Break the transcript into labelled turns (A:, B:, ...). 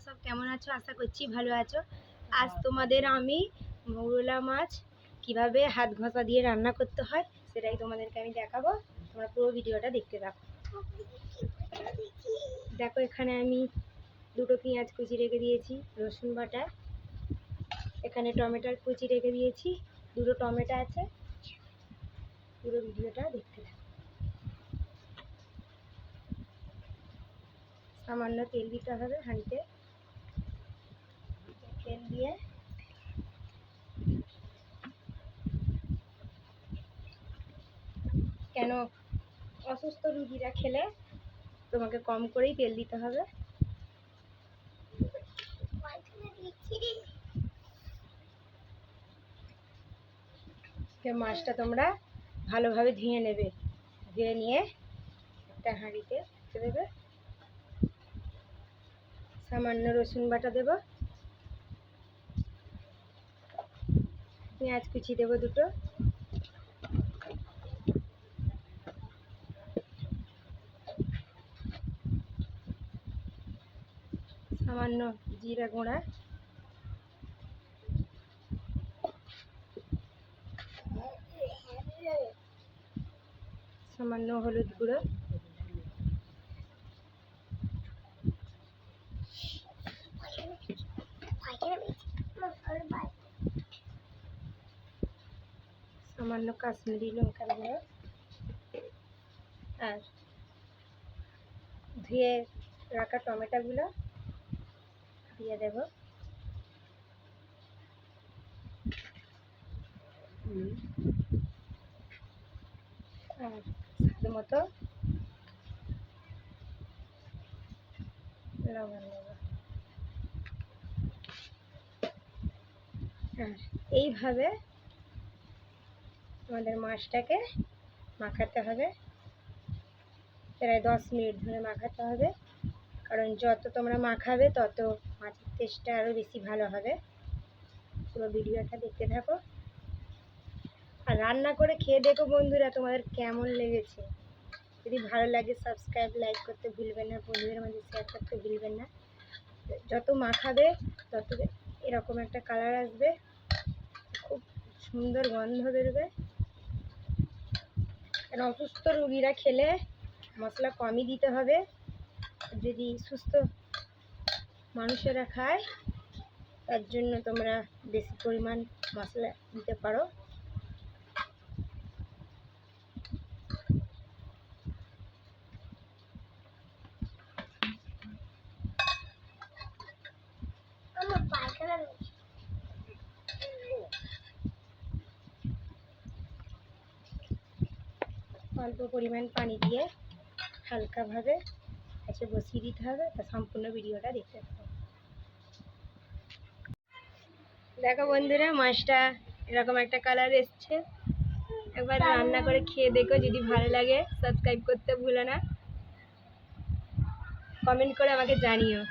A: সব কেমন আছো? আশা করছি ভালো আছো। আজ তোমাদের আমি মৌরলা মাছ কিভাবে হাত ঘষা দিয়ে রান্না করতে হয় সেটাই তোমাদেরকে আমি দেখাবো। তোমরা পুরো ভিডিওটা দেখতে থাকো। দেখো, এখানে আমি দুটো পেঁয়াজ কুচি রেখে দিয়েছি, রসুন বাটা, এখানে টমেটোর কুচি রেখে দিয়েছি, দুটো টমেটো আছে। পুরো ভিডিওটা দেখতে থাকো। সামান্য তেল দিতে হবে হাঁড়িতে। তেল দিয়ে কেন অসুস্থ রুগীরা খেলে তোমাকে কম করেই তেল দিতে হবে। মাছটা তোমরা ভালোভাবে ধুয়ে নেবে, ধুয়ে নিয়ে একটা হাঁড়িতে দেবে। সামান্য রসুন বাটা দেব, পেঁয়াজ কুচি দেব দুটো, সামান্য জিরা গুঁড়া, সামান্য হলুদ গুঁড়ো, সামান্য কাশ্মীরি লঙ্কার গুঁড়ো, আর ধুয়ে রাখা টমেটোগুলো দিয়ে দেব। আর স্বাদ মতো লবণ দেব। আর এইভাবে আমাদের মাছটাকে মাখাতে হবে, প্রায় 10 মিনিট ধরে মাখাতে হবে। কারণ যত তোমরা মাখাবে তত মাছের টেস্টটা আরও বেশি ভালো হবে। পুরো ভিডিওটা দেখতে থাকো আর রান্না করে খেয়ে দেখো বন্ধুরা তোমাদের কেমন লেগেছে। যদি ভালো লাগে সাবস্ক্রাইব লাইক করতে ভুলবেন না, বন্ধুদের মাঝে শেয়ার করতে ভুলবেন না। যত মাখাবে তত এরকম একটা কালার আসবে, খুব সুন্দর গন্ধ বেরোবে। কারণ অসুস্থ রুগীরা খেলে মশলা কমই দিতে হবে, যদি সুস্থ মানুষেরা খায় তার জন্য তোমরা বেশি পরিমাণ মশলা দিতে পারো। অল্প পরিমাণ পানি দিয়ে হালকাভাবে এসে বসিয়ে দিতে হবে। তা সম্পূর্ণ ভিডিওটা দেখতে হবে। দেখো বন্ধুরা, মাছটা এরকম একটা কালার এসছে। একবার রান্না করে খেয়ে দেখো, যদি ভালো লাগে সাবস্ক্রাইব করতে ভুলো না, কমেন্ট করে আমাকে জানিও।